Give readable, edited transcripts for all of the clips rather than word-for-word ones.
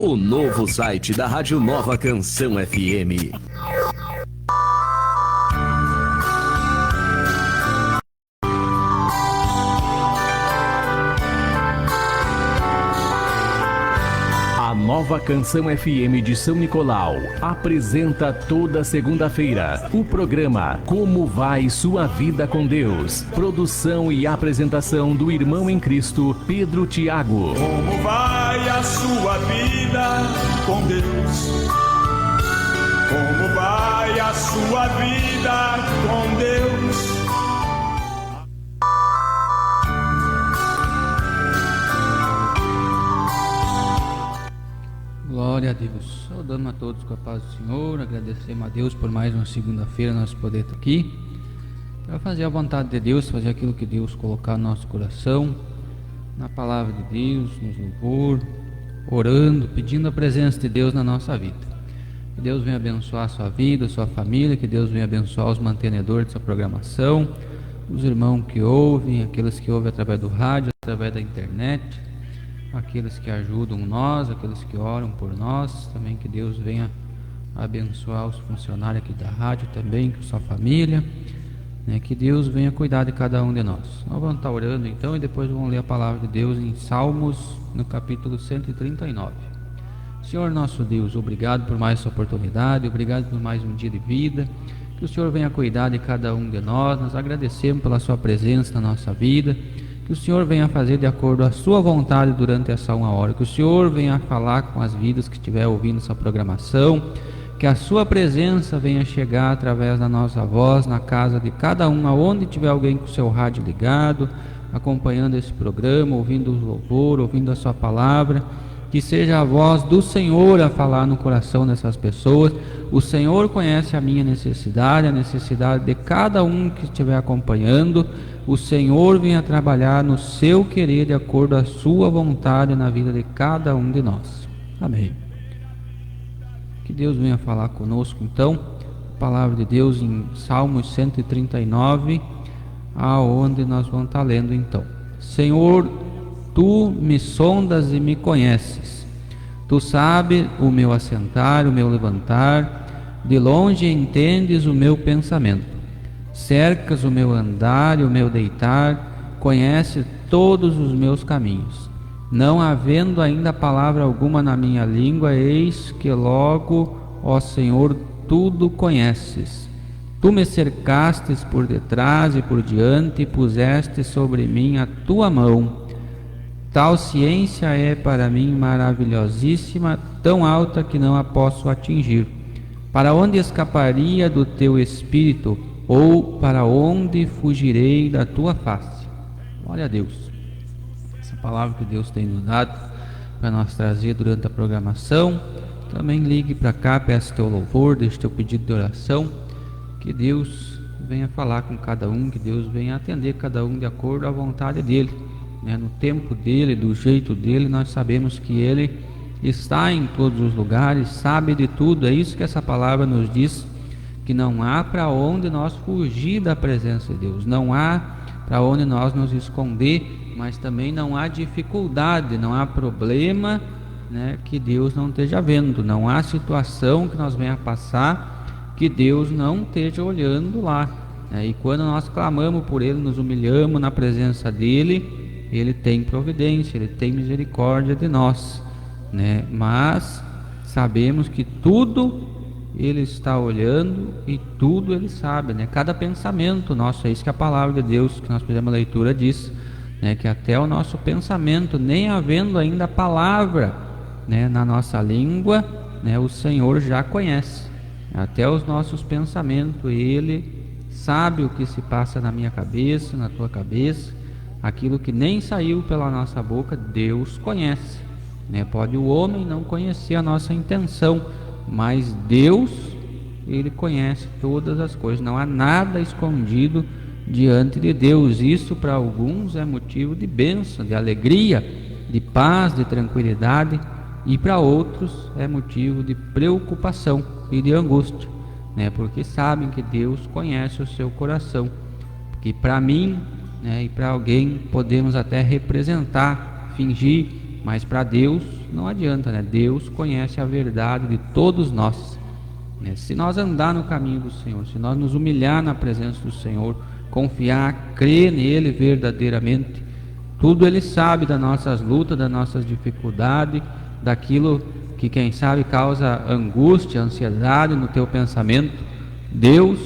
O novo site da Rádio Nova Canção FM. A Nova Canção FM de São Nicolau apresenta toda segunda-feira o programa Como Vai Sua Vida com Deus? Produção e apresentação do irmão em Cristo, Pedro Tiago. Como vai a sua vida com Deus? Como vai a sua vida com Deus? Glória a Deus. Saudando a todos com a paz do Senhor. Agradecemos a Deus por mais uma segunda-feira nós poder estar aqui para fazer a vontade de Deus, fazer aquilo que Deus colocar no nosso coração, na palavra de Deus, no louvor, orando, pedindo a presença de Deus na nossa vida. Que Deus venha abençoar a sua vida, a sua família, que Deus venha abençoar os mantenedores dessa programação, os irmãos que ouvem, aqueles que ouvem através do rádio, através da internet, aqueles que ajudam nós, aqueles que oram por nós, também que Deus venha abençoar os funcionários aqui da rádio também, com sua família, né? Que Deus venha cuidar de cada um de nós. Nós vamos estar orando então e depois vamos ler a palavra de Deus em Salmos, no capítulo 139. Senhor nosso Deus, obrigado por mais essa oportunidade, obrigado por mais um dia de vida, que o Senhor venha cuidar de cada um de nós agradecemos pela sua presença na nossa vida, que o Senhor venha fazer de acordo com a sua vontade durante essa uma hora, que o Senhor venha falar com as vidas que estiver ouvindo essa programação, que a sua presença venha chegar através da nossa voz na casa de cada um, aonde tiver alguém com o seu rádio ligado, acompanhando esse programa, ouvindo o louvor, ouvindo a sua palavra, que seja a voz do Senhor a falar no coração dessas pessoas. O Senhor conhece a minha necessidade, a necessidade de cada um que estiver acompanhando. O Senhor venha trabalhar no seu querer de acordo com a sua vontade na vida de cada um de nós. Amém. Que Deus venha falar conosco então. A palavra de Deus em Salmos 139, aonde nós vamos estar lendo então. Senhor, Tu me sondas e me conheces. Tu sabes o meu assentar, o meu levantar. De longe entendes o meu pensamento. Cercas o meu andar e o meu deitar, conhece todos os meus caminhos. Não havendo ainda palavra alguma na minha língua, eis que logo, ó Senhor, tudo conheces. Tu me cercastes por detrás e por diante, e puseste sobre mim a tua mão. Tal ciência é para mim maravilhosíssima, tão alta que não a posso atingir. Para onde escaparia do teu espírito? Ou para onde fugirei da tua face? Glória a Deus. Essa palavra que Deus tem nos dado para nós trazer durante a programação. Também ligue para cá, peça teu louvor, deixe teu pedido de oração. Que Deus venha falar com cada um, que Deus venha atender cada um de acordo à vontade dele, né? No tempo dele, do jeito dele. Nós sabemos que ele está em todos os lugares, sabe de tudo. É isso que essa palavra nos diz, que não há para onde nós fugir da presença de Deus, não há para onde nós nos esconder, mas também não há dificuldade, não há problema, né, que Deus não esteja vendo, não há situação que nós venha passar que Deus não esteja olhando lá, né? E quando nós clamamos por Ele, nos humilhamos na presença dEle, Ele tem providência, Ele tem misericórdia de nós, né? Mas sabemos que tudo Ele está olhando e tudo Ele sabe, né? Cada pensamento nosso, é isso que a palavra de Deus que nós fizemos a leitura diz, né? Que até o nosso pensamento, nem havendo ainda a palavra, né, na nossa língua, né, o Senhor já conhece. Até os nossos pensamentos, Ele sabe o que se passa na minha cabeça, na tua cabeça, aquilo que nem saiu pela nossa boca, Deus conhece, né? Pode o homem não conhecer a nossa intenção, mas Deus, Ele conhece todas as coisas, não há nada escondido diante de Deus. Isso para alguns é motivo de bênção, de alegria, de paz, de tranquilidade, e para outros é motivo de preocupação e de angústia, né? Porque sabem que Deus conhece o seu coração, que para mim, né, e para alguém podemos até representar, fingir, mas para Deus não adianta, né? Deus conhece a verdade de todos nós, né? Se nós andar no caminho do Senhor, se nós nos humilhar na presença do Senhor, confiar, crer nele verdadeiramente, tudo ele sabe das nossas lutas, das nossas dificuldades, daquilo que quem sabe causa angústia, ansiedade no teu pensamento. Deus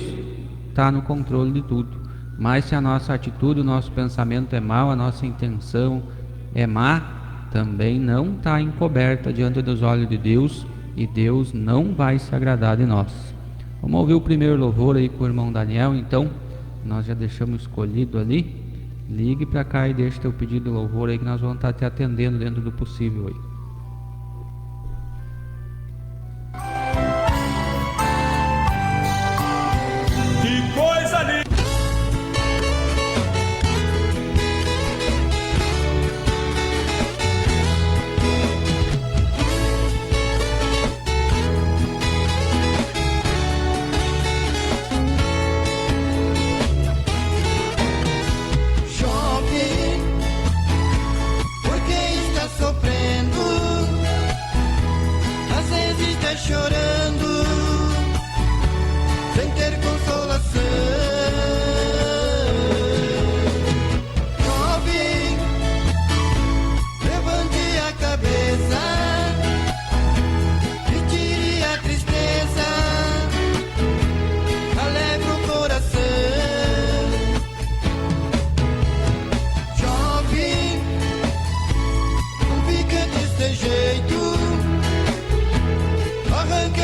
está no controle de tudo. Mas se a nossa atitude, o nosso pensamento é mau, a nossa intenção é má, também não está encoberta diante dos olhos de Deus, e Deus não vai se agradar de nós. Vamos ouvir o primeiro louvor aí com o irmão Daniel. Então, nós já deixamos escolhido ali. Ligue para cá e deixe teu pedido de louvor aí, que nós vamos estar te atendendo dentro do possível aí. Que coisa linda! Chorando, sem ter consolação. Jovem, levante a cabeça e tire a tristeza, alegre o coração. Jovem, não fica desse jeito, arranque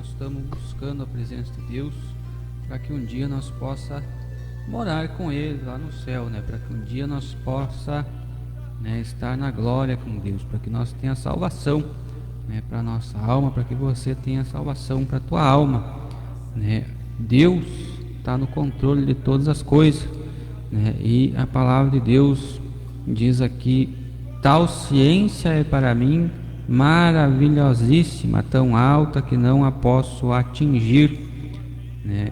nós estamos buscando a presença de Deus para que um dia nós possa morar com Ele lá no céu, né? Para que um dia nós possa, né, estar na glória com Deus, para que nós tenha salvação, né, para nossa alma, para que você tenha salvação para a tua alma, né? Deus está no controle de todas as coisas, né? E a palavra de Deus diz aqui: tal ciência é para mim maravilhosíssima, tão alta que não a posso atingir, né?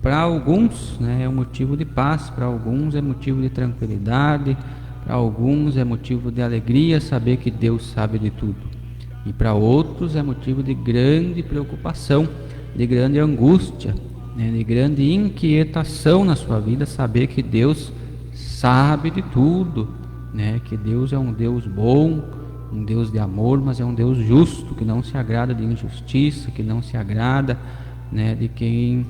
Para alguns, né, é um motivo de paz, para alguns é motivo de tranquilidade, para alguns é motivo de alegria saber que Deus sabe de tudo, e para outros é motivo de grande preocupação, de grande angústia, né, de grande inquietação na sua vida, saber que Deus sabe de tudo, né, que Deus é um Deus bom, um Deus de amor, mas é um Deus justo, que não se agrada de injustiça, que não se agrada, né, de quem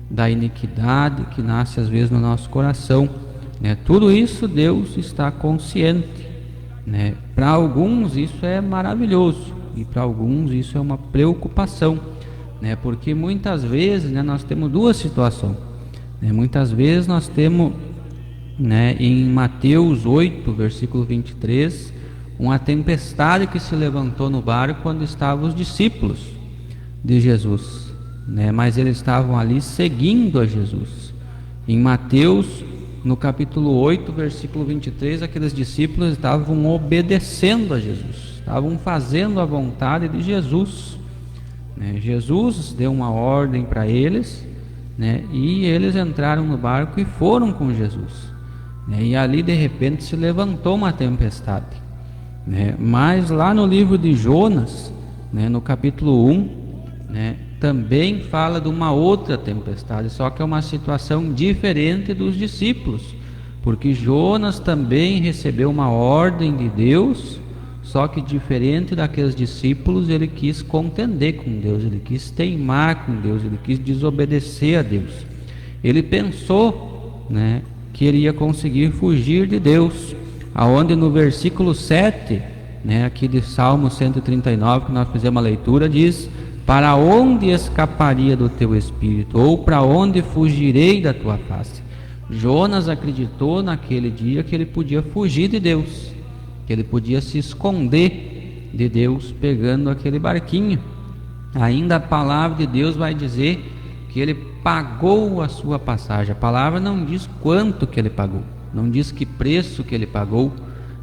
da iniquidade que nasce às vezes no nosso coração, né? Tudo isso Deus está consciente, né? Para alguns isso é maravilhoso e para alguns isso é uma preocupação, né? Porque muitas vezes, né, nós temos duas situações, né? Muitas vezes nós temos, né, em Mateus 8, versículo 23, uma tempestade que se levantou no barco quando estavam os discípulos de Jesus, né? Mas eles estavam ali seguindo a Jesus. Em Mateus, no capítulo 8, versículo 23, aqueles discípulos estavam obedecendo a Jesus, estavam fazendo a vontade de Jesus, né? Jesus deu uma ordem para eles, né? E eles entraram no barco e foram com Jesus, né? E ali de repente se levantou uma tempestade, né? Mas lá no livro de Jonas, né, no capítulo 1, né, também fala de uma outra tempestade, só que é uma situação diferente dos discípulos, porque Jonas também recebeu uma ordem de Deus, só que diferente daqueles discípulos, ele quis contender com Deus, ele quis teimar com Deus, ele quis desobedecer a Deus. Ele pensou, né, que ele ia conseguir fugir de Deus, aonde no versículo 7, né, aqui de Salmo 139, que nós fizemos a leitura, diz: para onde escaparia do teu espírito? Ou para onde fugirei da tua face? Jonas acreditou naquele dia que ele podia fugir de Deus, que ele podia se esconder de Deus pegando aquele barquinho. Ainda a palavra de Deus vai dizer que ele pagou a sua passagem. A palavra não diz quanto que ele pagou, não diz que preço que ele pagou,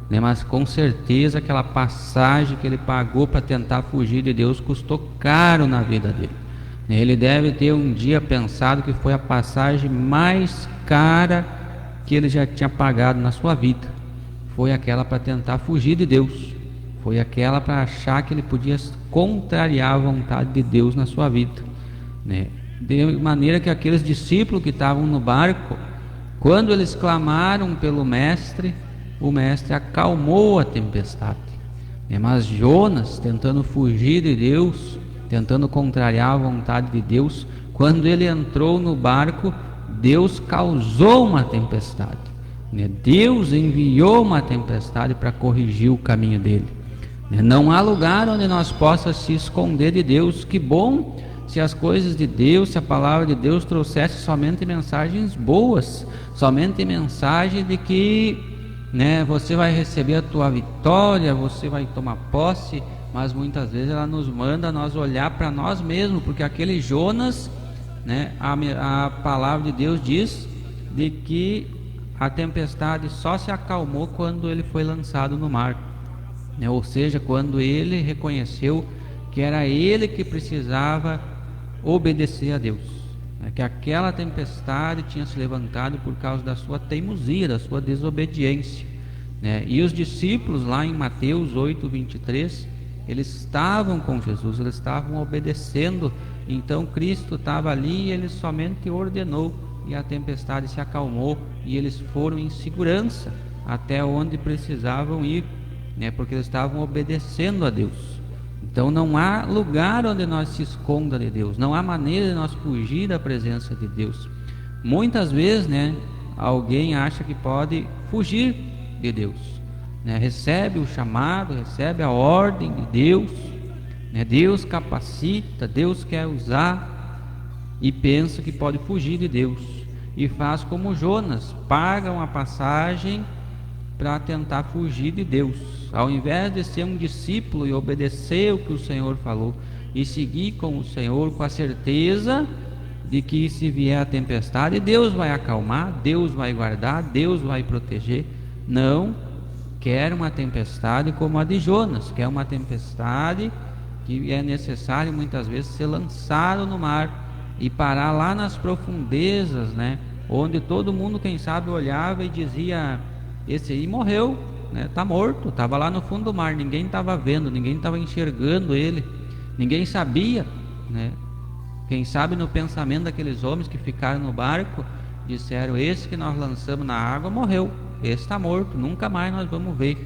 né? Mas com certeza aquela passagem que ele pagou para tentar fugir de Deus custou caro na vida dele. Ele deve ter um dia pensado que foi a passagem mais cara que ele já tinha pagado na sua vida. Foi aquela para tentar fugir de Deus, foi aquela para achar que ele podia contrariar a vontade de Deus na sua vida, né? De maneira que aqueles discípulos que estavam no barco, quando eles clamaram pelo mestre, o mestre acalmou a tempestade, mas Jonas, tentando fugir de Deus, tentando contrariar a vontade de Deus, quando ele entrou no barco, Deus causou uma tempestade, Deus enviou uma tempestade para corrigir o caminho dele. Não há lugar onde nós possamos se esconder de Deus. Que bom se as coisas de Deus, se a palavra de Deus trouxesse somente mensagens boas, somente mensagem de que, né, você vai receber a tua vitória, você vai tomar posse, mas muitas vezes ela nos manda nós olhar para nós mesmos, porque aquele Jonas, né, a palavra de Deus diz de que a tempestade só se acalmou quando ele foi lançado no mar, né, ou seja, quando ele reconheceu que era ele que precisava obedecer a Deus, né, que aquela tempestade tinha se levantado por causa da sua teimosia, da sua desobediência, né? E os discípulos lá em Mateus 8, 23, eles estavam com Jesus, eles estavam obedecendo. Então Cristo estava ali e ele somente ordenou e a tempestade se acalmou e eles foram em segurança até onde precisavam ir, né? Porque eles estavam obedecendo a Deus. Então não há lugar onde nós se esconda de Deus, não há maneira de nós fugir da presença de Deus. Muitas vezes, né, alguém acha que pode fugir de Deus, né? Recebe o chamado, recebe a ordem de Deus, né? Deus capacita, Deus quer usar, e pensa que pode fugir de Deus, e faz como Jonas, paga uma passagem para tentar fugir de Deus. Ao invés de ser um discípulo e obedecer o que o Senhor falou e seguir com o Senhor com a certeza de que se vier a tempestade, Deus vai acalmar, Deus vai guardar, Deus vai proteger. Não, quer uma tempestade como a de Jonas, quer uma tempestade que é necessário muitas vezes ser lançado no mar e parar lá nas profundezas, né? Onde todo mundo, quem sabe, olhava e dizia: esse aí morreu, né? Tá morto, estava lá no fundo do mar, ninguém estava vendo, ninguém estava enxergando ele, ninguém sabia, né? Quem sabe no pensamento daqueles homens que ficaram no barco, disseram: esse que nós lançamos na água morreu, esse está morto, nunca mais nós vamos ver,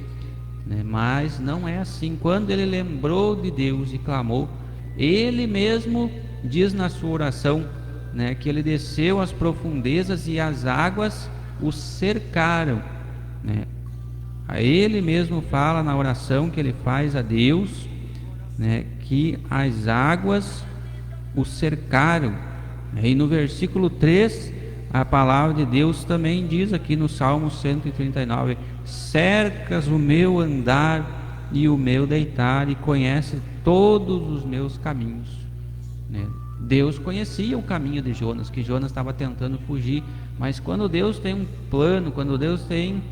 né? Mas não é assim. Quando ele lembrou de Deus e clamou, ele mesmo diz na sua oração, né, que ele desceu às profundezas e as águas o cercaram, né? Ele mesmo fala na oração que ele faz a Deus, né, que as águas o cercaram. E no versículo 3, a palavra de Deus também diz aqui no Salmo 139: cercas o meu andar e o meu deitar, e conhece todos os meus caminhos, né? Deus conhecia o caminho de Jonas, que Jonas estava tentando fugir, mas quando Deus tem um plano, quando Deus tem,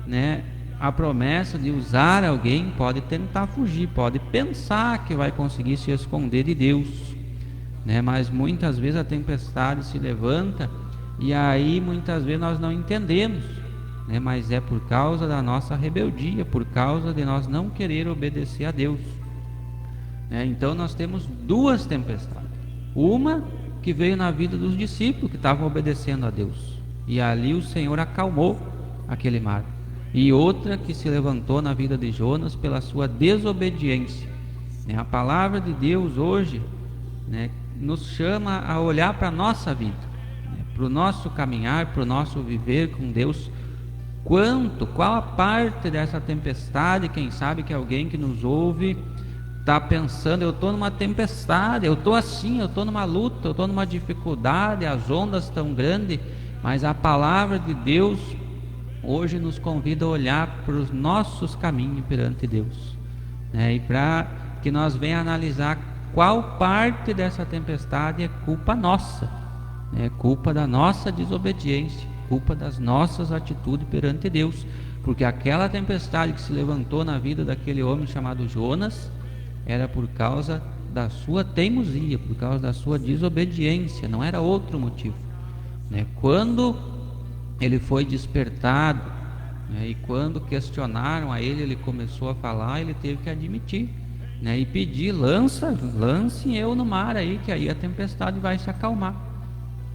né, a promessa de usar alguém, pode tentar fugir, pode pensar que vai conseguir se esconder de Deus, né? Mas muitas vezes a tempestade se levanta e aí muitas vezes nós não entendemos, né? Mas é por causa da nossa rebeldia, por causa de nós não querer obedecer a Deus, né? Então nós temos duas tempestades. Uma que veio na vida dos discípulos que estavam obedecendo a Deus, e ali o Senhor acalmou aquele mar. E outra que se levantou na vida de Jonas pela sua desobediência, né? A palavra de Deus hoje, né, nos chama a olhar para a nossa vida, né, para o nosso caminhar, para o nosso viver com Deus. Qual a parte dessa tempestade? Quem sabe que alguém que nos ouve está pensando: eu estou numa tempestade, eu estou assim, eu estou numa luta, eu estou numa dificuldade, as ondas estão grandes. Mas a palavra de Deus hoje nos convida a olhar para os nossos caminhos perante Deus, né? E para que nós venhamos analisar qual parte dessa tempestade é culpa nossa, né? Culpa da nossa desobediência, culpa das nossas atitudes perante Deus. Porque aquela tempestade que se levantou na vida daquele homem chamado Jonas era por causa da sua teimosia, por causa da sua desobediência, não era outro motivo, né? Quando ele foi despertado, né, e quando questionaram a ele, ele começou a falar, ele teve que admitir, né, e pedir: lancem eu no mar aí, que aí a tempestade vai se acalmar.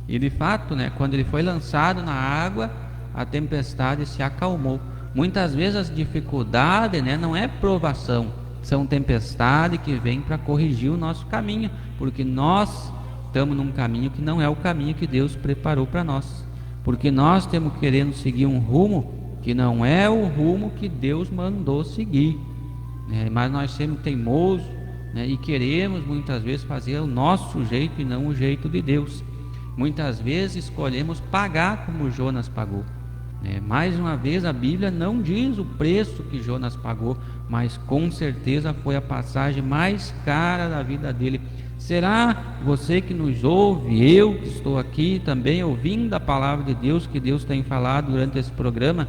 E de fato, né, quando ele foi lançado na água, a tempestade se acalmou. Muitas vezes as dificuldades, né, não é provação, são tempestades que vêm para corrigir o nosso caminho, porque nós estamos num caminho que não é o caminho que Deus preparou para nós, porque nós estamos querendo seguir um rumo que não é o rumo que Deus mandou seguir, né? Mas nós somos teimosos, né, e queremos muitas vezes fazer o nosso jeito e não o jeito de Deus. Muitas vezes escolhemos pagar como Jonas pagou, né? Mais uma vez, a Bíblia não diz o preço que Jonas pagou, mas com certeza foi a passagem mais cara da vida dele. Será você que nos ouve, eu que estou aqui também ouvindo a palavra de Deus, que Deus tem falado durante esse programa,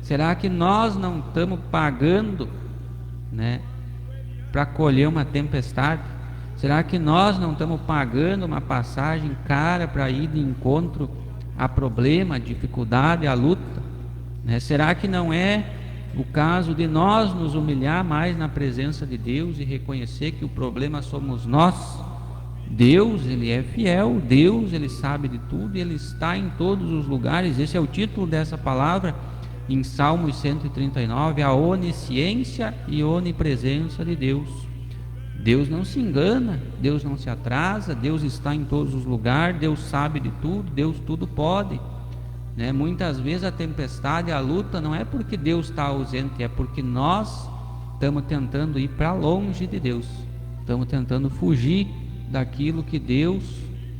será que nós não estamos pagando, né, para colher uma tempestade? Será que nós não estamos pagando uma passagem cara para ir de encontro a problema, a dificuldade, a luta, né? Será que não é o caso de nós nos humilhar mais na presença de Deus e reconhecer que o problema somos nós? Deus, Ele é fiel, Deus, Ele sabe de tudo, Ele está em todos os lugares. Esse é o título dessa palavra em Salmos 139, a onisciência e onipresença de Deus. Deus não se engana, Deus não se atrasa, Deus está em todos os lugares, Deus sabe de tudo, Deus tudo pode, né? Muitas vezes a tempestade, a luta, não é porque Deus está ausente, é porque nós estamos tentando ir para longe de Deus, estamos tentando fugir daquilo que Deus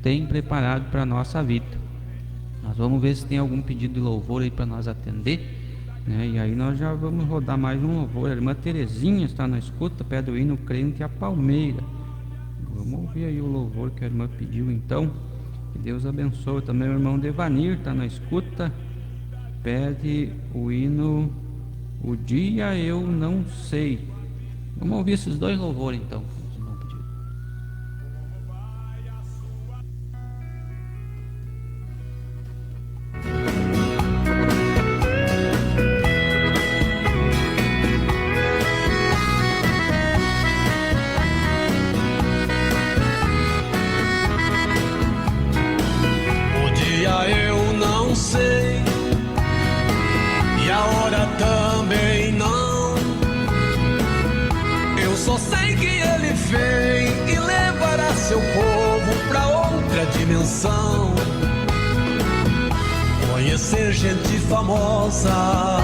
tem preparado para a nossa vida. Nós vamos ver se tem algum pedido de louvor aí para nós atender, né? E aí nós já vamos rodar mais um louvor. A irmã Terezinha está na escuta, pede o hino Crente a Palmeira. Vamos ouvir aí o louvor que a irmã pediu então. Que Deus abençoe. Também o irmão Devanir está na escuta, pede o hino O Dia Eu Não Sei. Vamos ouvir esses dois louvores então. Conhecer gente famosa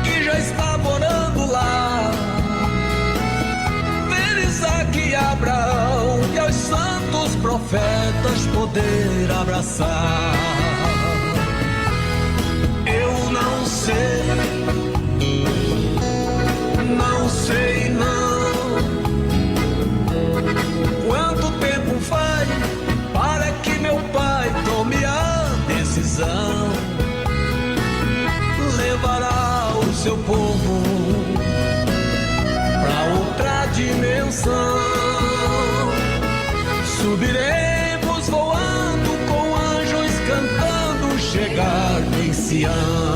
que já está morando lá, ver Isaac e Abraão e aos santos profetas poder abraçar. Eu não sei não, quanto tempo faz para que meu pai tome a decisão, levará o seu povo pra outra dimensão. Subiremos voando com anjos cantando, chegar em Sião.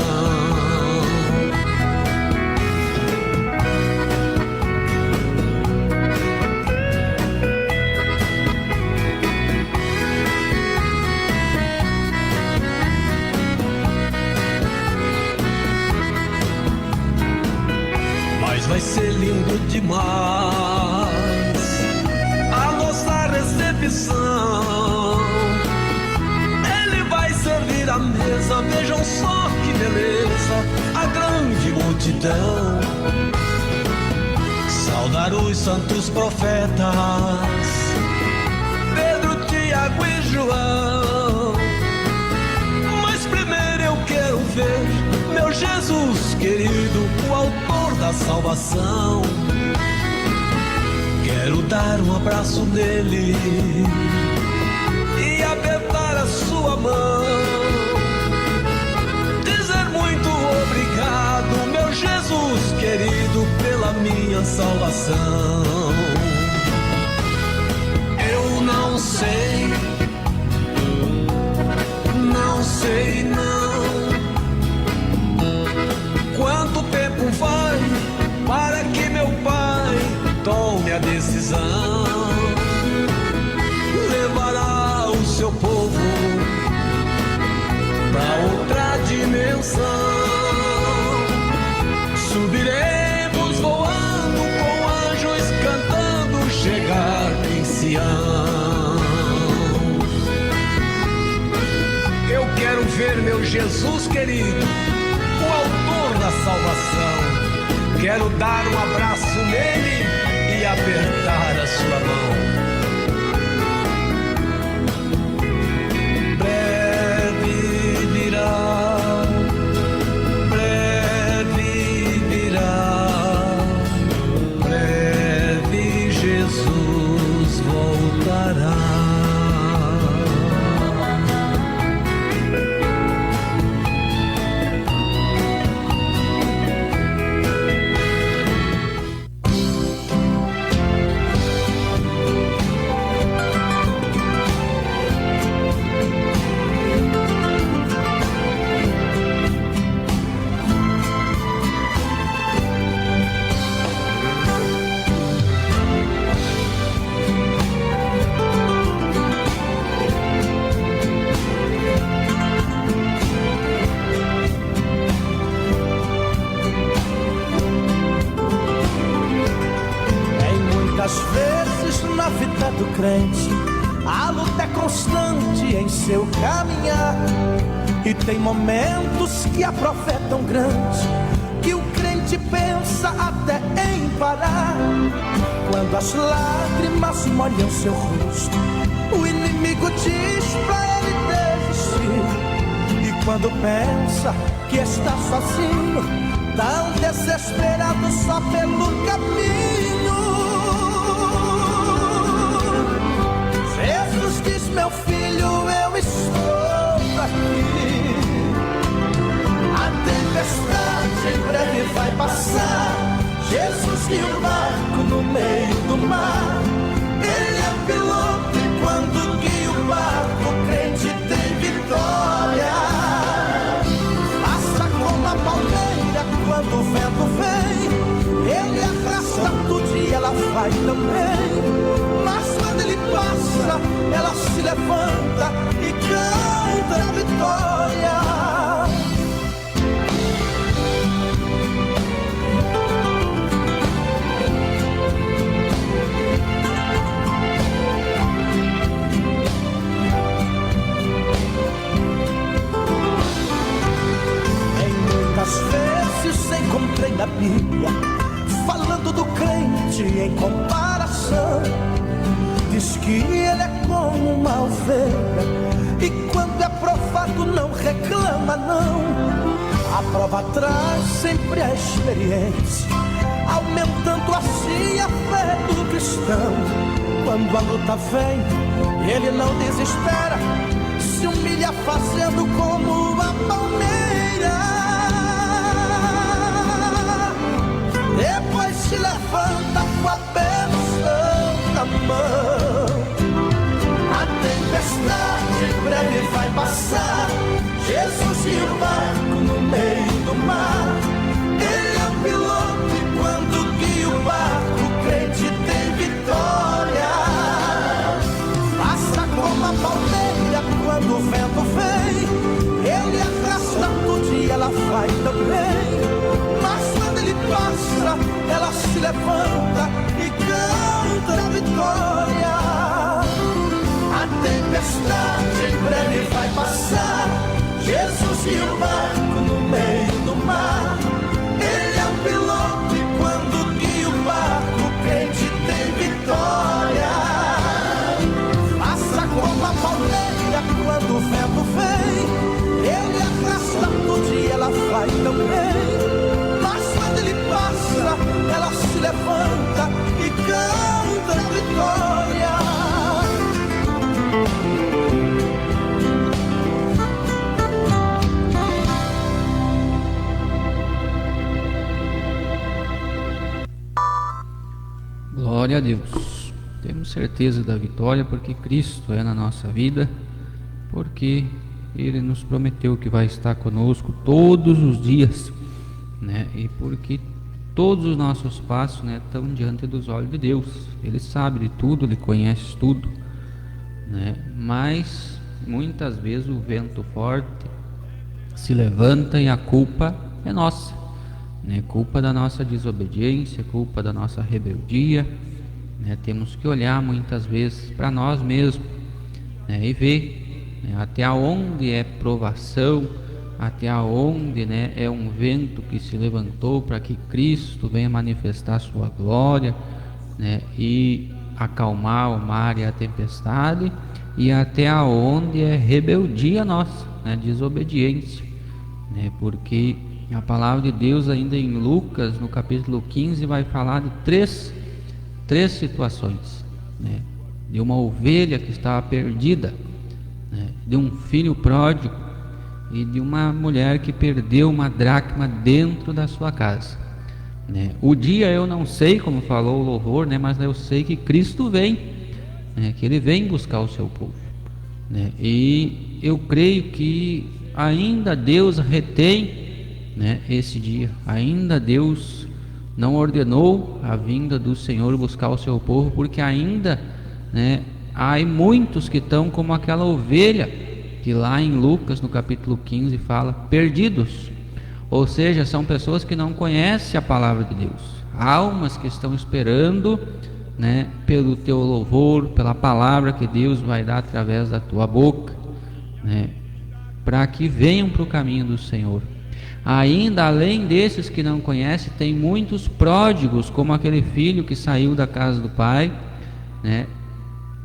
Vai ser lindo demais a nossa recepção. Ele vai servir a mesa, vejam só que beleza, a grande multidão. Saudar os santos profetas, Pedro, Tiago e João. Mas primeiro eu quero ver meu Jesus querido, o autor da salvação. Quero dar um abraço nele e apertar a sua mão, dizer muito obrigado, meu Jesus querido, pela minha salvação. Eu não sei não, quanto tempo vai para que meu pai tome a decisão, levará o seu povo pra outra dimensão. Subiremos voando com anjos cantando, chegar em Sião. Eu quero ver meu Jesus querido, o autor da salvação. Quero dar um abraço nele e apertar a sua mão. Breve virá, breve Jesus voltará. A luta é constante em seu caminhar, e tem momentos que a profetam grande, que o crente mente pensa até em parar. Quando as lágrimas molham seu rosto, o inimigo diz pra ele desistir. E quando pensa que está sozinho, tão desesperado só pelo caminho, Jesus diz: meu filho, eu estou aqui. A tempestade em breve vai passar. Jesus e o barco no meio do mar. Ele é o piloto e quando guia o barco, o crente tem vitória. Passa como a palmeira quando o vento vem. Ele arrasta tudo e ela vai também. Mas quando ele passa, ela se levanta e canta a vitória. Muitas vezes encontrei na Bíblia falando do crente em comparação. Diz que ele é como uma ovelha e quando é provado não reclama não. A prova traz sempre a experiência, aumentando assim a fé do cristão. Quando a luta vem, ele não desespera, se humilha fazendo como a palmeira. Depois se levanta com a bênção na mão. A tempestade em breve vai passar. Jesus e o barco no meio do mar. Ele é o piloto e quando guia o barco, o crente tem vitória. Passa como a palmeira quando o vento vem. Ele arrasta tudo e ela vai também. Mas quando ele passa, ela se levanta e canta a vitória. A tempestade em breve vai passar. Jesus e o barco no meio do mar. Ele é o piloto e quando guia o barco, o crente tem vitória. Passa como a palmeira quando o vento vem. Ele arrasta tudo e ela vai também. Ele passa, ela se levanta e canta a vitória. Glória a Deus. Temos certeza da vitória porque Cristo é na nossa vida, porque Ele nos prometeu que vai estar conosco todos os dias, né? E porque todos os nossos passos, né, estão diante dos olhos de Deus. Ele sabe de tudo, Ele conhece tudo, né? Mas muitas vezes o vento forte se levanta e a culpa é nossa, né? Culpa da nossa desobediência, culpa da nossa rebeldia, né? Temos que olhar muitas vezes para nós mesmos, né, e ver, né, até onde é provação, até onde, né, é um vento que se levantou para que Cristo venha manifestar sua glória, né, e acalmar o mar e a tempestade, e até onde é rebeldia nossa, né, desobediência, né, porque a palavra de Deus ainda em Lucas, no capítulo 15, vai falar de três situações, né, de uma ovelha que estava perdida, né, de um filho pródigo e de uma mulher que perdeu uma dracma dentro da sua casa, né? O dia eu não sei, como falou o louvor, né? Mas eu sei que Cristo vem, né? Que Ele vem buscar o seu povo, né? E eu creio que ainda Deus retém, né, esse dia. Ainda Deus não ordenou a vinda do Senhor buscar o seu povo, porque ainda, né, há muitos que estão como aquela ovelha que lá em Lucas, no capítulo 15, fala perdidos, ou seja, são pessoas que não conhecem a palavra de Deus, almas que estão esperando, né, pelo teu louvor, pela palavra que Deus vai dar através da tua boca, né, para que venham para o caminho do Senhor. Ainda além desses que não conhece, tem muitos pródigos, como aquele filho que saiu da casa do pai, né?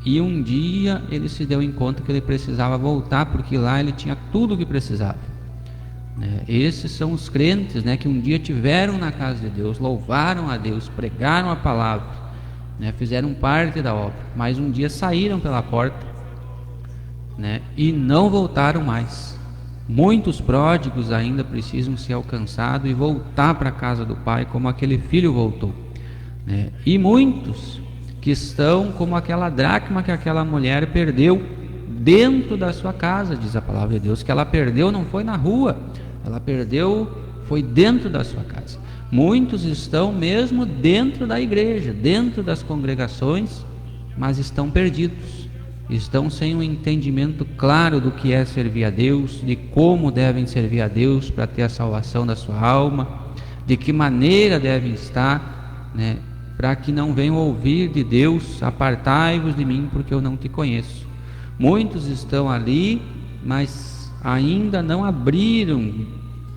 E um dia ele se deu em conta que ele precisava voltar, porque lá ele tinha tudo o que precisava, né? Esses são os crentes, né, que um dia tiveram na casa de Deus, louvaram a Deus, pregaram a palavra, né, fizeram parte da obra, mas um dia saíram pela porta, né, e não voltaram mais. Muitos pródigos ainda precisam ser alcançados e voltar para a casa do pai, como aquele filho voltou, né? E muitos que estão como aquela dracma que aquela mulher perdeu dentro da sua casa, diz a palavra de Deus, que ela perdeu não foi na rua, ela perdeu foi dentro da sua casa. Muitos estão mesmo dentro da igreja, dentro das congregações, mas estão perdidos, estão sem um entendimento claro do que é servir a Deus, de como devem servir a Deus para ter a salvação da sua alma, de que maneira devem estar, né, para que não venham ouvir de Deus: apartai-vos de mim, porque eu não te conheço. Muitos estão ali, mas ainda não abriram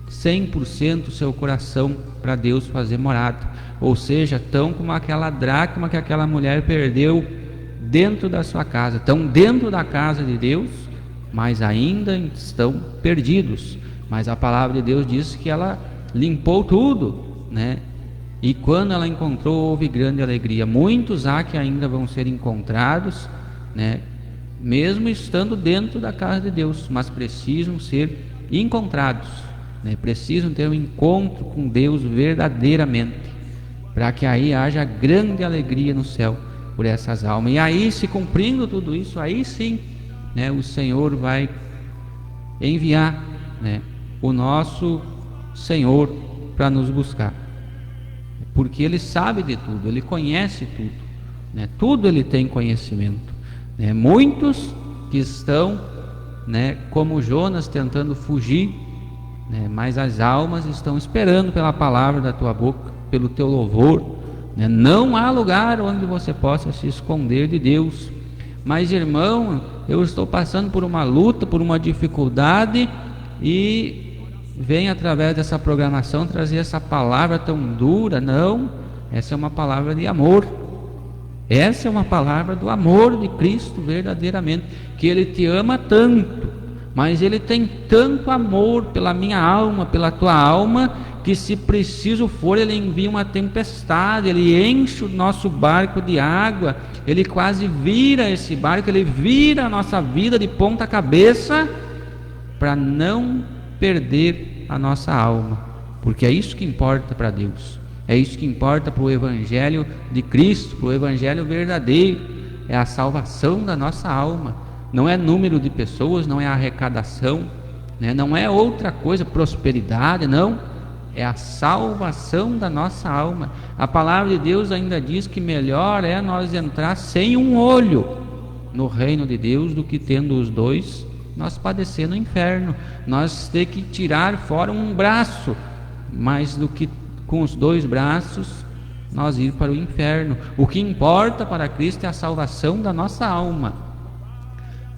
100% seu coração para Deus fazer morada, ou seja, estão como aquela dracma que aquela mulher perdeu dentro da sua casa, estão dentro da casa de Deus, mas ainda estão perdidos. Mas a palavra de Deus diz que ela limpou tudo, né? E quando ela encontrou, houve grande alegria. Muitos há que ainda vão ser encontrados, né, mesmo estando dentro da casa de Deus, mas precisam ser encontrados, né? Precisam ter um encontro com Deus verdadeiramente, para que aí haja grande alegria no céu por essas almas. E aí, se cumprindo tudo isso, aí sim, né, o Senhor vai enviar, né, o nosso Senhor para nos buscar, porque Ele sabe de tudo, Ele conhece tudo, né, tudo Ele tem conhecimento, né? Muitos que estão, né, como Jonas, tentando fugir, né, mas as almas estão esperando pela palavra da tua boca, pelo teu louvor. Não há lugar onde você possa se esconder de Deus. Mas, irmão, eu estou passando por uma luta, por uma dificuldade, e vem através dessa programação trazer essa palavra tão dura. Não, essa é uma palavra de amor. Essa é uma palavra do amor de Cristo verdadeiramente, que Ele te ama tanto, mas Ele tem tanto amor pela minha alma, pela tua alma, que se preciso for, Ele envia uma tempestade, Ele enche o nosso barco de água, Ele quase vira esse barco, Ele vira a nossa vida de ponta cabeça, para não perder a nossa alma, porque é isso que importa para Deus, é isso que importa para o Evangelho de Cristo, para o Evangelho verdadeiro, é a salvação da nossa alma, não é número de pessoas, não é arrecadação, né? Não é outra coisa, prosperidade, não. É a salvação da nossa alma. A palavra de Deus ainda diz que melhor é nós entrar sem um olho no reino de Deus do que tendo os dois, nós padecer no inferno. Nós ter que tirar fora um braço, mais do que com os dois braços nós ir para o inferno. O que importa para Cristo é a salvação da nossa alma.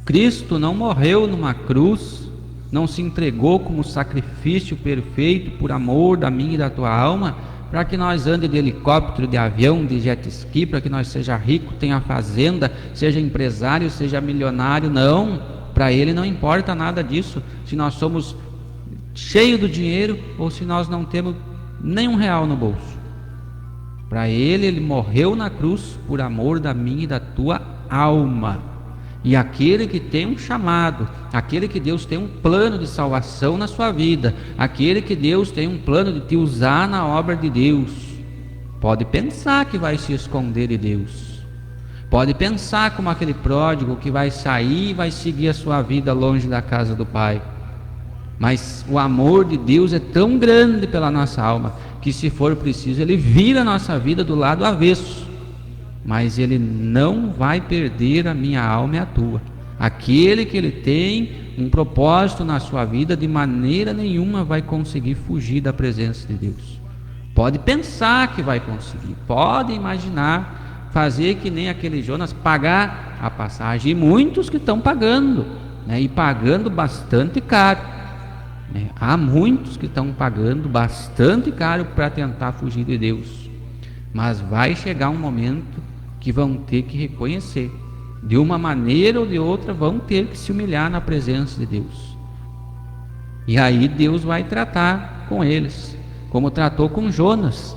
Cristo não morreu numa cruz, não se entregou como sacrifício perfeito por amor da minha e da tua alma, para que nós ande de helicóptero, de avião, de jet ski, para que nós seja rico, tenha fazenda, seja empresário, seja milionário. Não, para Ele não importa nada disso, se nós somos cheios do dinheiro ou se nós não temos nem um real no bolso. Para Ele, Ele morreu na cruz por amor da minha e da tua alma. E aquele que tem um chamado, aquele que Deus tem um plano de salvação na sua vida, aquele que Deus tem um plano de te usar na obra de Deus, pode pensar que vai se esconder de Deus, pode pensar como aquele pródigo que vai sair e vai seguir a sua vida longe da casa do Pai, mas o amor de Deus é tão grande pela nossa alma, que se for preciso, Ele vira a nossa vida do lado avesso, mas Ele não vai perder a minha alma e a tua. Aquele que Ele tem um propósito na sua vida, de maneira nenhuma vai conseguir fugir da presença de Deus. Pode pensar que vai conseguir, pode imaginar, fazer que nem aquele Jonas, pagar a passagem, e muitos que estão pagando, né, e pagando bastante caro, Há muitos que estão pagando bastante caro para tentar fugir de Deus, mas vai chegar um momento que vão ter que reconhecer, de uma maneira ou de outra, vão ter que se humilhar na presença de Deus. E aí Deus vai tratar com eles, como tratou com Jonas.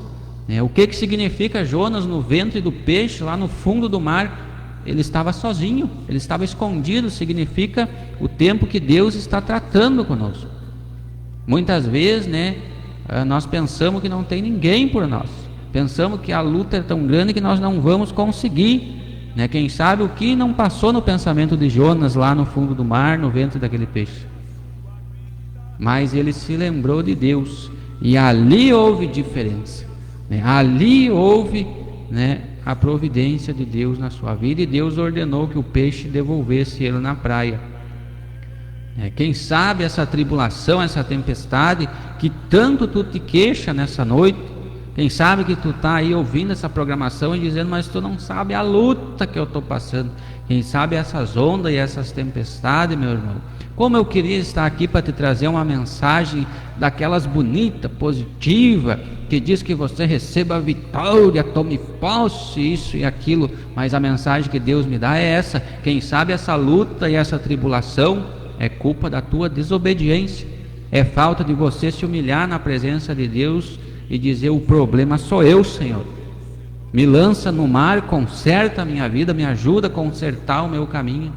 O que significa Jonas no ventre do peixe, lá no fundo do mar? Ele estava sozinho, ele estava escondido. Significa o tempo que Deus está tratando conosco. Muitas vezes, nós pensamos que não tem ninguém por nós, pensamos que a luta é tão grande que nós não vamos conseguir, Quem sabe o que não passou no pensamento de Jonas lá no fundo do mar, no ventre daquele peixe. Mas ele se lembrou de Deus, e ali houve diferença, ali houve a providência de Deus na sua vida, e Deus ordenou que o peixe devolvesse ele na praia. Quem sabe essa tribulação, essa tempestade que tanto tu te queixa nessa noite, quem sabe que tu está aí ouvindo essa programação e dizendo, mas tu não sabe a luta que eu estou passando. Quem sabe essas ondas e essas tempestades, meu irmão. Como eu queria estar aqui para te trazer uma mensagem daquelas bonita, positiva, que diz que você receba a vitória, tome posse, isso e aquilo. Mas a mensagem que Deus me dá é essa. Quem sabe essa luta e essa tribulação é culpa da tua desobediência, é falta de você se humilhar na presença de Deus e dizer, o problema sou eu, Senhor, me lança no mar, conserta a minha vida, me ajuda a consertar o meu caminho,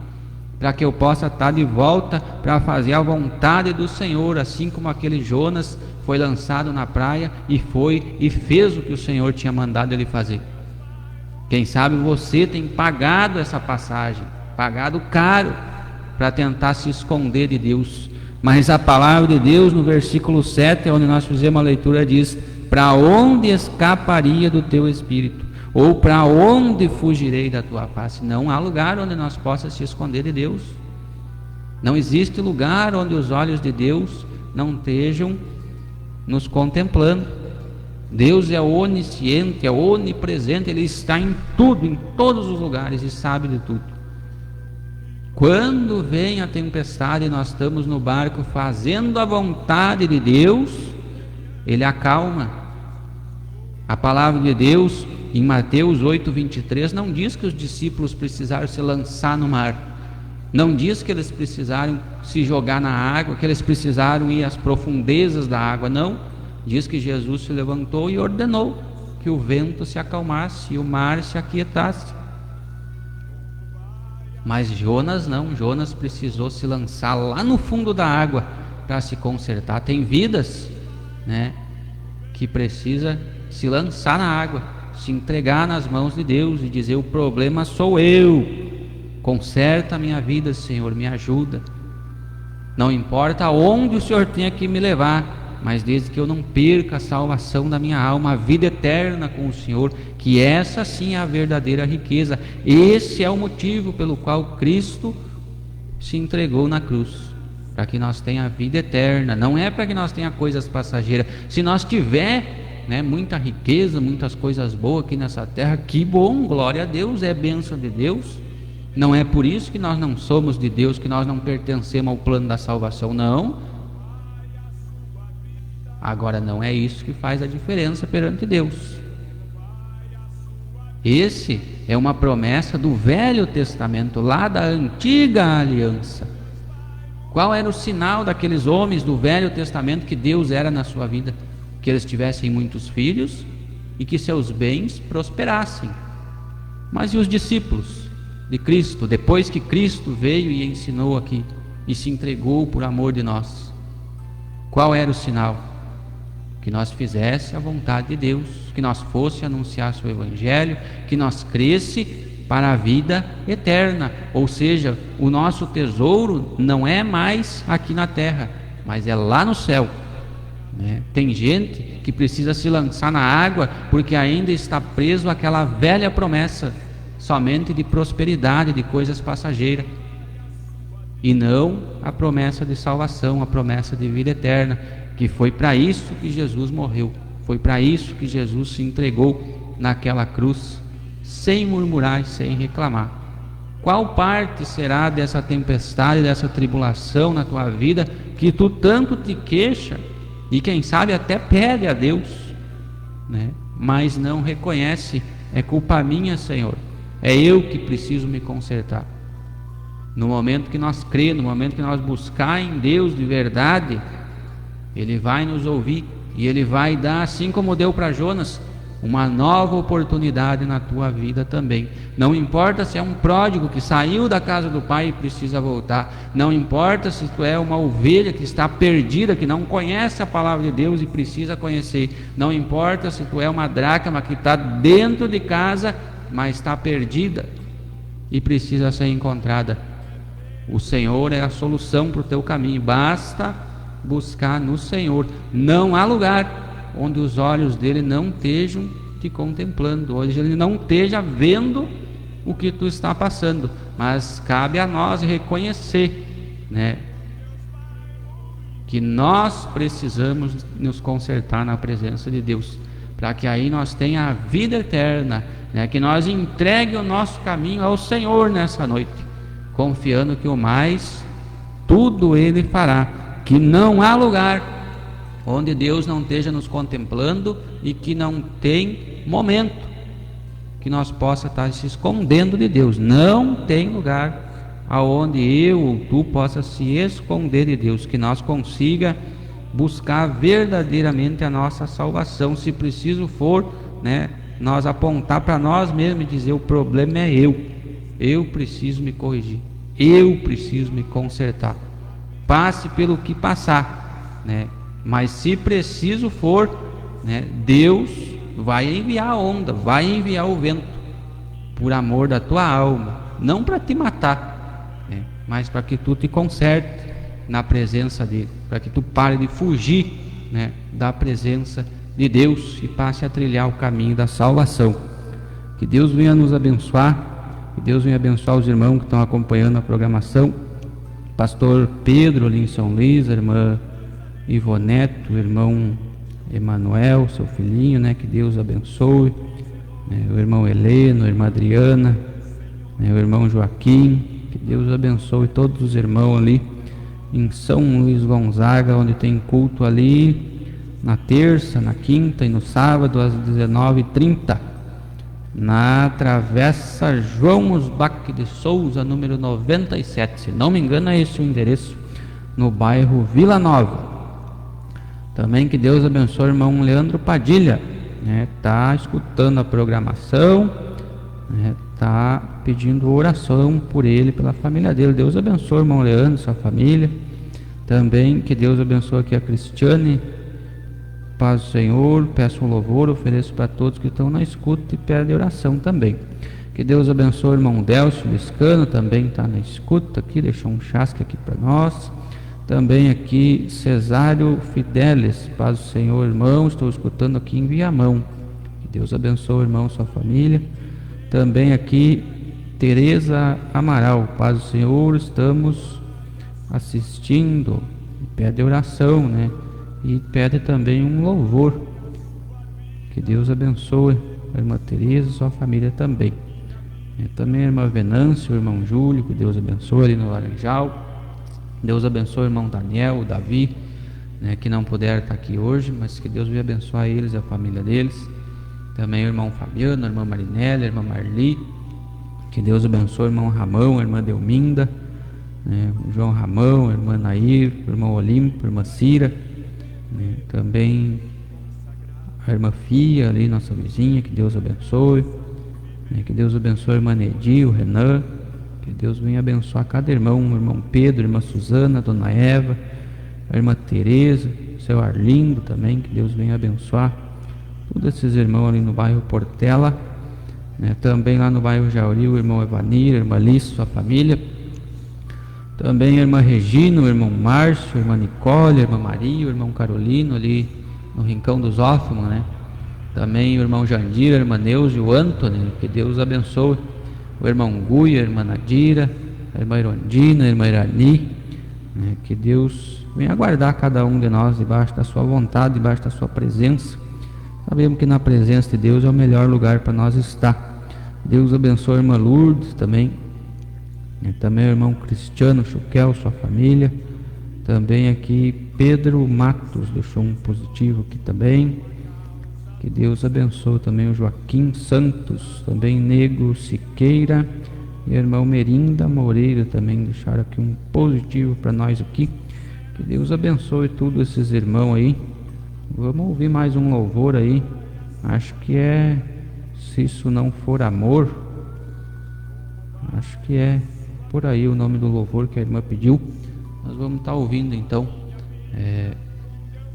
para que eu possa estar de volta para fazer a vontade do Senhor, assim como aquele Jonas foi lançado na praia e fez o que o Senhor tinha mandado ele fazer. Quem sabe você tem pagado essa passagem, pagado caro, para tentar se esconder de Deus. Mas a palavra de Deus no versículo 7, onde nós fizemos a leitura, diz, para onde escaparia do teu espírito? Ou para onde fugirei da tua face? Não há lugar onde nós possamos se esconder de Deus. Não existe lugar onde os olhos de Deus não estejam nos contemplando. Deus é onisciente, é onipresente, Ele está em tudo, em todos os lugares, e sabe de tudo. Quando vem a tempestade e nós estamos no barco fazendo a vontade de Deus, Ele acalma. A palavra de Deus em Mateus 8:23 não diz que os discípulos precisaram se lançar no mar, não diz que eles precisaram se jogar na água, que eles precisaram ir às profundezas da água, não. Diz que Jesus se levantou e ordenou que o vento se acalmasse e o mar se aquietasse. Mas Jonas não, Jonas precisou se lançar lá no fundo da água para se consertar. Tem vidas, que precisa se lançar na água, se entregar nas mãos de Deus e dizer, o problema sou eu, conserta a minha vida, Senhor, me ajuda. Não importa aonde o Senhor tenha que me levar, mas desde que eu não perca a salvação da minha alma, a vida eterna com o Senhor, que essa sim é a verdadeira riqueza. Esse é o motivo pelo qual Cristo se entregou na cruz, para que nós tenha a vida eterna, não é para que nós tenha coisas passageiras. Se nós tiver muita riqueza, muitas coisas boas aqui nessa terra, que bom, glória a Deus, é bênção de Deus. Não é por isso que nós não somos de Deus, que nós não pertencemos ao plano da salvação, não. Agora não é isso que faz a diferença perante Deus. Esse é uma promessa do Velho Testamento, lá da antiga aliança. Qual era o sinal daqueles homens do Velho Testamento que Deus era na sua vida? Que eles tivessem muitos filhos e que seus bens prosperassem. Mas e os discípulos de Cristo, depois que Cristo veio e ensinou aqui e se entregou por amor de nós? Qual era o sinal? Que nós fizesse a vontade de Deus, que nós fosse anunciar seu evangelho, que nós cresce para a vida eterna. Ou seja, o nosso tesouro não é mais aqui na terra, mas é lá no céu. Tem gente que precisa se lançar na água porque ainda está preso àquela velha promessa somente de prosperidade, de coisas passageiras, e não a promessa de salvação, a promessa de vida eterna, que foi para isso que Jesus morreu, foi para isso que Jesus se entregou naquela cruz, sem murmurar e sem reclamar. Qual parte será dessa tempestade, dessa tribulação na tua vida que tu tanto te queixa e quem sabe até pede a Deus, né? Mas não reconhece, é culpa minha, Senhor, é eu que preciso me consertar. No momento que nós cremos, no momento que nós buscar em Deus de verdade, Ele vai nos ouvir e Ele vai dar, assim como deu para Jonas, uma nova oportunidade na tua vida também. Não importa se é um pródigo que saiu da casa do pai e precisa voltar, não importa se tu é uma ovelha que está perdida, que não conhece a palavra de Deus e precisa conhecer, não importa se tu é uma dracma que está dentro de casa, mas está perdida e precisa ser encontrada. O Senhor é a solução para o teu caminho, basta buscar no Senhor. Não há lugar onde os olhos dele não estejam te contemplando, hoje ele não esteja vendo o que tu está passando, mas cabe a nós reconhecer, né, que nós precisamos nos consertar na presença de Deus, para que aí nós tenha a vida eterna, né, que nós entregue o nosso caminho ao Senhor nessa noite, confiando que o mais tudo Ele fará, que não há lugar onde Deus não esteja nos contemplando e que não tem momento que nós possa estar se escondendo de Deus. Não tem lugar aonde eu ou tu possa se esconder de Deus, que nós consiga buscar verdadeiramente a nossa salvação. Se preciso for, né, nós apontar para nós mesmos e dizer: o problema é eu preciso me corrigir, eu preciso me consertar, passe pelo que passar, né? Mas se preciso for, né, Deus vai enviar a onda, vai enviar o vento, por amor da tua alma, não para te matar, né, mas para que tu te conserte na presença dele, para que tu pare de fugir, né, da presença de Deus e passe a trilhar o caminho da salvação. Que Deus venha nos abençoar, que Deus venha abençoar os irmãos que estão acompanhando a programação, pastor Pedro ali em São Luís, a irmã Ivonete, o irmão Emanuel, seu filhinho, né? Que Deus abençoe, né? O irmão Heleno, a irmã Adriana, né? O irmão Joaquim, que Deus abençoe todos os irmãos ali em São Luís Gonzaga, onde tem culto ali na terça, na quinta e no sábado às 19h30, na Travessa João Musbach de Souza, número 97, se não me engano é esse o endereço, no bairro Vila Nova. Também que Deus abençoe o irmão Leandro Padilha, né? Tá escutando a programação, né? Tá pedindo oração por ele, pela família dele. Deus abençoe o irmão Leandro, sua família. Também que Deus abençoe aqui a Cristiane. Paz do Senhor, peço um louvor, ofereço para todos que estão na escuta e pede oração também. Que Deus abençoe o irmão Delcio Liscano, também está na escuta aqui, deixou um chasque aqui para nós. Também aqui Cesário Fidelis, paz do Senhor, irmão, estou escutando aqui em Viamão. Que Deus abençoe o irmão, sua família. Também aqui Tereza Amaral, paz do Senhor, estamos assistindo, pede oração, né? E pede também um louvor. Que Deus abençoe a irmã Tereza e sua família também. Também a irmã Venâncio, o irmão Júlio, que Deus abençoe ali no Laranjal. Deus abençoe o irmão Daniel, o Davi, né, que não puderam estar aqui hoje, mas que Deus venha abençoar eles e a família deles. Também o irmão Fabiano, a irmã Marinella, a irmã Marli. Que Deus abençoe o irmão Ramão, a irmã Delminda, né, o João Ramão, a irmã Nair, o irmão Olímpio, a irmã Cira, né, também a irmã Fia ali, nossa vizinha, que Deus abençoe, né, que Deus abençoe a irmã Nedi, o Renan. Que Deus venha abençoar cada irmão, o irmão Pedro, a irmã Suzana, a dona Eva, a irmã Tereza, o seu Arlindo também, que Deus venha abençoar todos esses irmãos ali no bairro Portela, né? Também lá no bairro Jauri, o irmão Evanir, a irmã Alice, sua família, também a irmã Regina, o irmão Márcio, a irmã Nicole, a irmã Maria, o irmão Carolino ali no Rincão dos Hoffman, né? Também o irmão Jandir, a irmã Neuza e o Antônio, que Deus abençoe o irmão Gui, a irmã Nadira, a irmã Irondina, a irmã Irani, né? Que Deus venha guardar cada um de nós debaixo da sua vontade, debaixo da sua presença. Sabemos que na presença de Deus é o melhor lugar para nós estar. Deus abençoe a irmã Lourdes também, e também o irmão Cristiano Chuquel, sua família, Também aqui Pedro Matos deixou um positivo aqui também. Que Deus abençoe também o Joaquim Santos, também Nego Siqueira e a irmã Merinda Moreira também deixaram aqui um positivo para nós aqui. Que Deus abençoe todos esses irmãos aí. Vamos ouvir mais um louvor aí. Acho que é Se Isso Não For Amor. Acho que é por aí o nome do louvor que a irmã pediu. Nós vamos estar ouvindo então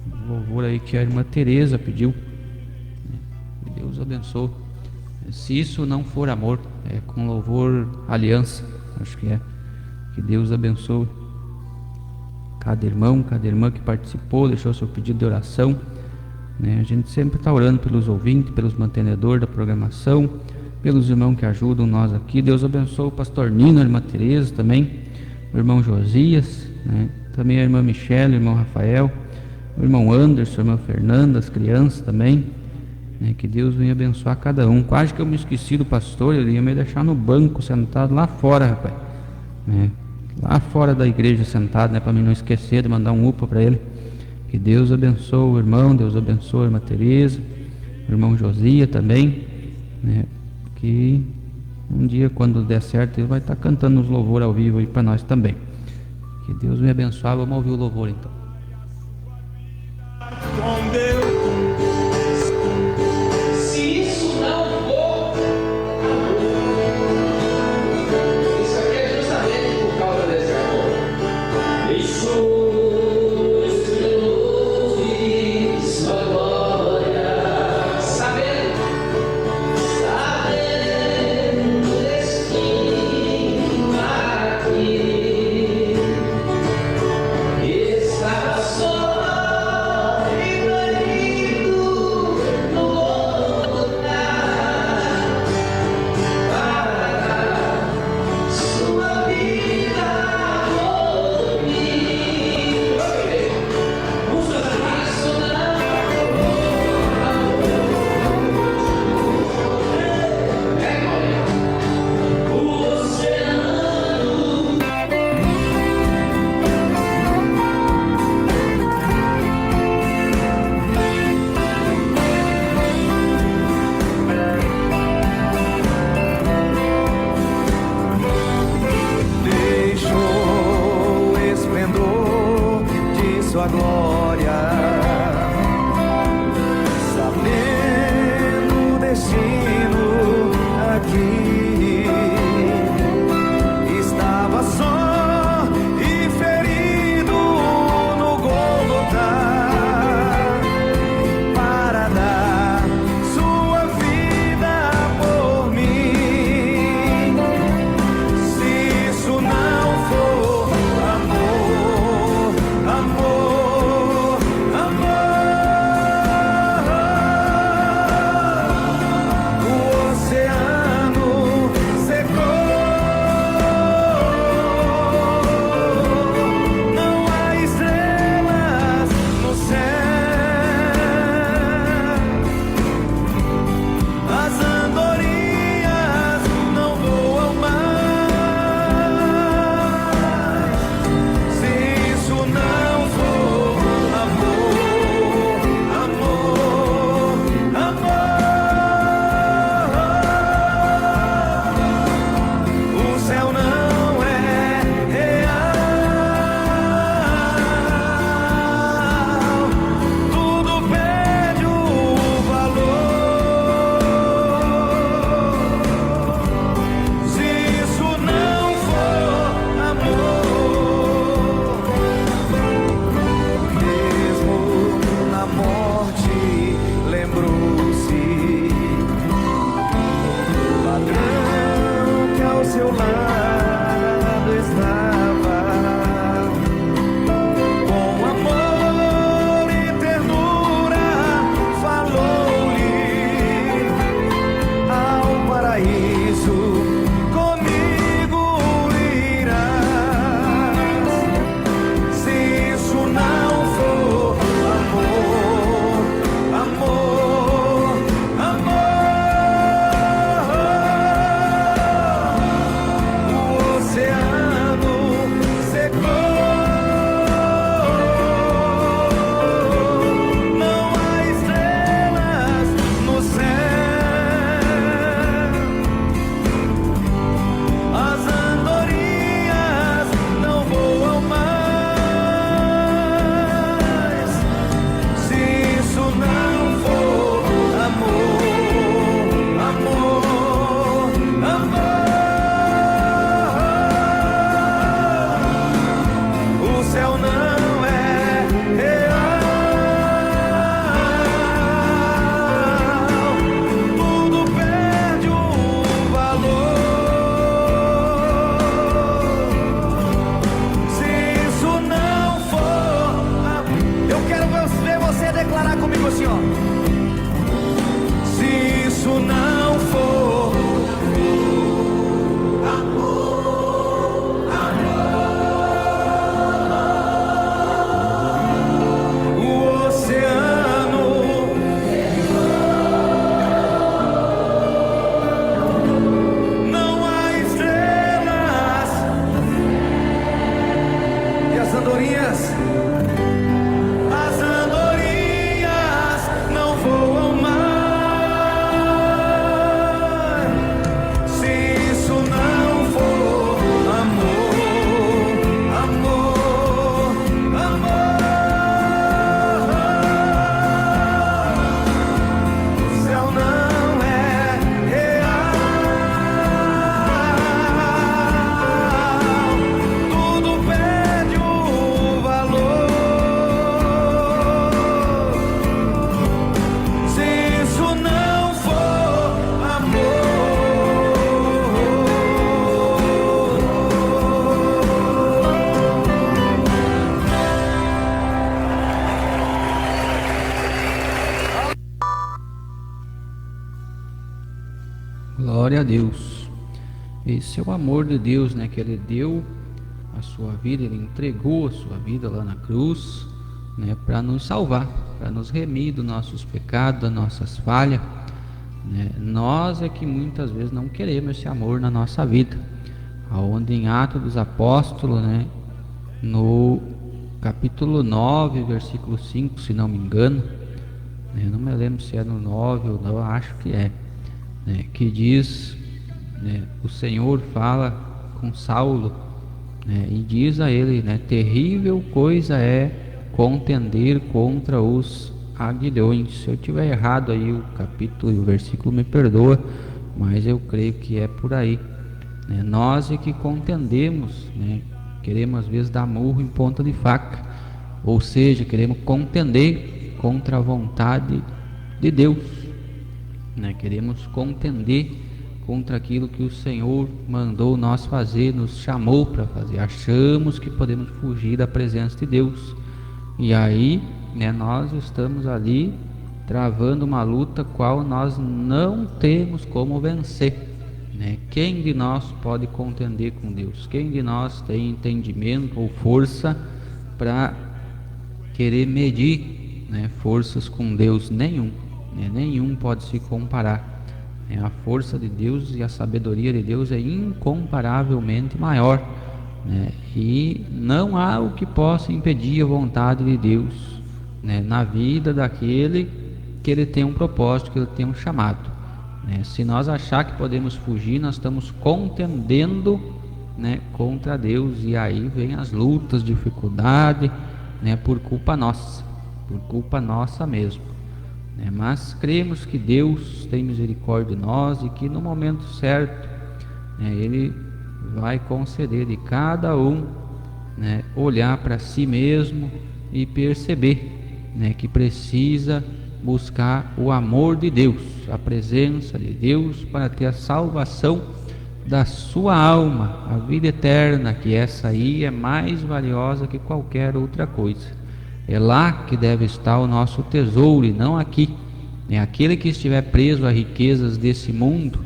o louvor aí que a irmã Tereza pediu. Que Deus abençoe. Se Isso Não For Amor, com louvor Aliança, acho que é. Que Deus abençoe cada irmão, cada irmã que participou, deixou seu pedido de oração, né? A gente sempre está orando pelos ouvintes, pelos mantenedores da programação, pelos irmãos que ajudam nós aqui. Deus abençoe o pastor Nino, a irmã Tereza também, o irmão Josias, né? Também a irmã Michele, o irmão Rafael, o irmão Anderson, a irmã Fernanda, as crianças também, né? Que Deus venha abençoar cada um. Quase que eu me esqueci do pastor, ele ia me deixar no banco sentado lá fora, rapaz, né? Lá fora da igreja sentado, né? Para mim não esquecer de mandar um upa para ele. Que Deus abençoe o irmão, Deus abençoe a irmã Tereza, o irmão Josias também, né? Que um dia, quando der certo, ele vai estar cantando os louvores ao vivo aí para nós também. Que Deus me abençoe. Vamos ouvir o louvor então. Com Deus. Se isso não for amor, isso aqui é justamente por causa desse amor. Isso. Está declarar comigo assim, ó. Se isso não for amor, o oceano não há estrelas e as andorinhas não voam mais. Se isso não for amor, amor, amor, o céu não é real. Tudo perde o valor. Se isso não for amor. Glória a Deus. Esse é o amor de Deus, né? Que Ele deu a sua vida, Ele entregou a sua vida lá na cruz, né? Para nos salvar, para nos remir dos nossos pecados, das nossas falhas, né? Nós é que muitas vezes não queremos esse amor na nossa vida. Aonde em Atos dos Apóstolos, né? No capítulo 9, versículo 5, se não me engano, né? Não me lembro se é no 9 ou não, acho que é. Que diz, né, o Senhor fala com Saulo, né, e diz a ele, né, terrível coisa é contender contra os aguilhões. Se eu tiver errado aí o capítulo e o versículo, me perdoa, mas eu creio que é por aí, né? Nós é que contendemos, né, queremos às vezes dar murro em ponta de faca, ou seja, queremos contender contra a vontade de Deus, né? Queremos contender contra aquilo que o Senhor mandou nós fazer, nos chamou para fazer. Achamos que podemos fugir da presença de Deus, e aí, né, nós estamos ali travando uma luta qual nós não temos como vencer, né? Quem de nós pode contender com Deus? Quem de nós tem entendimento ou força para querer medir, né, forças com Deus? Nenhum. Nenhum pode se comparar. A força de Deus e a sabedoria de Deus é incomparavelmente maior, né? E não há o que possa impedir a vontade de Deus, né, na vida daquele que Ele tem um propósito, que Ele tem um chamado, né? Se nós achar que podemos fugir, nós estamos contendendo, né, contra Deus, e aí vem as lutas, dificuldade, né, por culpa nossa mesmo. Mas cremos que Deus tem misericórdia de nós e que no momento certo, né, Ele vai conceder de cada um, né, olhar para si mesmo e perceber, né, que precisa buscar o amor de Deus, a presença de Deus, para ter a salvação da sua alma, a vida eterna, que essa aí é mais valiosa que qualquer outra coisa. É lá que deve estar o nosso tesouro e não aqui. Aquele que estiver preso a riquezas desse mundo,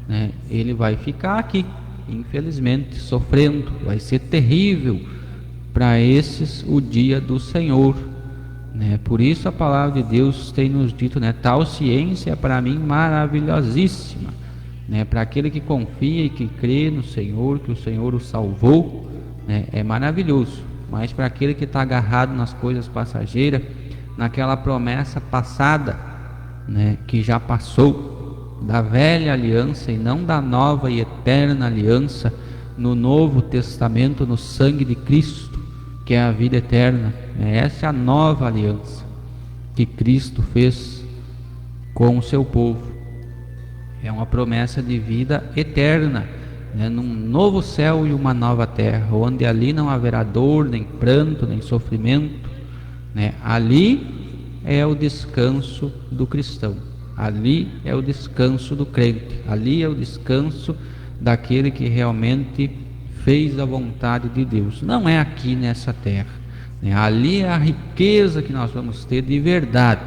né, ele vai ficar aqui, infelizmente, sofrendo. Vai ser terrível para esses o dia do Senhor, né? Por isso a palavra de Deus tem nos dito, né, tal ciência é para mim maravilhosíssima, né? Para aquele que confia e que crê no Senhor, que o Senhor o salvou, né, é maravilhoso. Mas para aquele que está agarrado nas coisas passageiras, naquela promessa passada, né, que já passou, da velha aliança e não da nova e eterna aliança, no Novo Testamento, no sangue de Cristo, que é a vida eterna, né? Essa é a nova aliança que Cristo fez com o seu povo. É uma promessa de vida eterna, né, num novo céu e uma nova terra, onde ali não haverá dor, nem pranto, nem sofrimento, né? Ali é o descanso do cristão, ali é o descanso do crente, ali é o descanso daquele que realmente fez a vontade de Deus. Não é aqui nessa terra, Ali é a riqueza que nós vamos ter de verdade,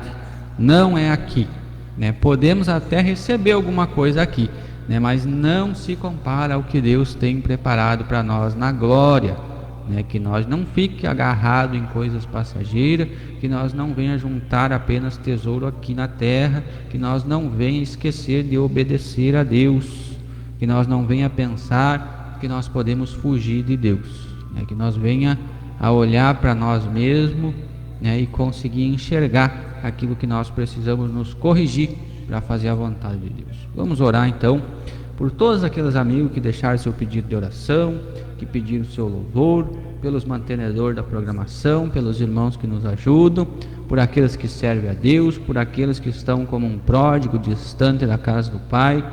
não é aqui, né? Podemos até receber alguma coisa aqui, né? Mas não se compara ao que Deus tem preparado para nós na glória, né? Que nós não fique agarrado em coisas passageiras, que nós não venha juntar apenas tesouro aqui na terra, que nós não venha esquecer de obedecer a Deus, que nós não venha pensar que nós podemos fugir de Deus, né? Que nós venha a olhar para nós mesmos, né? E conseguir enxergar aquilo que nós precisamos nos corrigir para fazer a vontade de Deus. Vamos orar então por todos aqueles amigos que deixaram seu pedido de oração, que pediram seu louvor, pelos mantenedores da programação, pelos irmãos que nos ajudam, por aqueles que servem a Deus, por aqueles que estão como um pródigo distante da casa do Pai,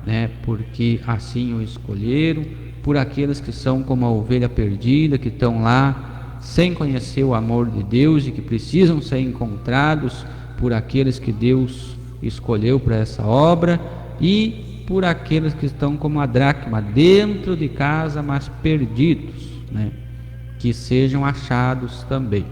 né? Porque assim o escolheram, por aqueles que são como a ovelha perdida, que estão lá sem conhecer o amor de Deus e que precisam ser encontrados por aqueles que Deus escolheu para essa obra, e por aqueles que estão como a dracma dentro de casa, mas perdidos, né? Que sejam achados também.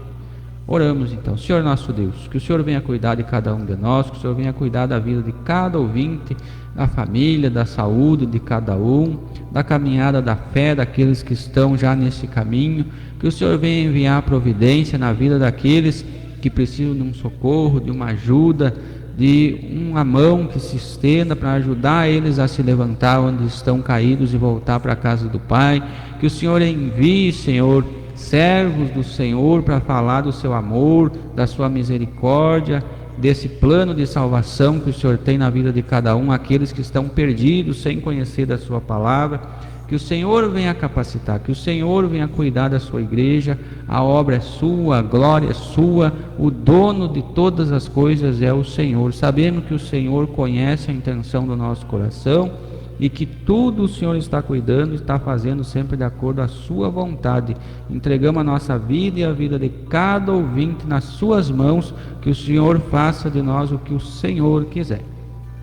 Oramos então. Senhor nosso Deus, que o Senhor venha cuidar de cada um de nós, que o Senhor venha cuidar da vida de cada ouvinte, da família, da saúde de cada um, da caminhada da fé daqueles que estão já nesse caminho, que o Senhor venha enviar providência na vida daqueles que precisam de um socorro, de uma ajuda, de uma mão que se estenda para ajudar eles a se levantar onde estão caídos e voltar para a casa do Pai. Que o Senhor envie, Senhor, servos do Senhor para falar do seu amor, da sua misericórdia, desse plano de salvação que o Senhor tem na vida de cada um, aqueles que estão perdidos sem conhecer da sua palavra. Que o Senhor venha capacitar, que o Senhor venha cuidar da sua igreja. A obra é sua, a glória é sua, o dono de todas as coisas é o Senhor. Sabemos que o Senhor conhece a intenção do nosso coração e que tudo o Senhor está cuidando, está fazendo sempre de acordo à sua vontade. Entregamos a nossa vida e a vida de cada ouvinte nas suas mãos, que o Senhor faça de nós o que o Senhor quiser.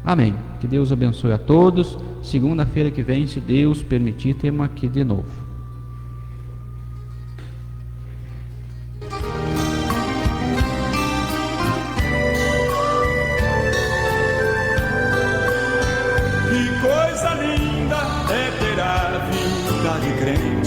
Amém. Que Deus abençoe a todos. Segunda-feira que vem, se Deus permitir, temos aqui de novo. Que coisa linda é ter a vida de crente.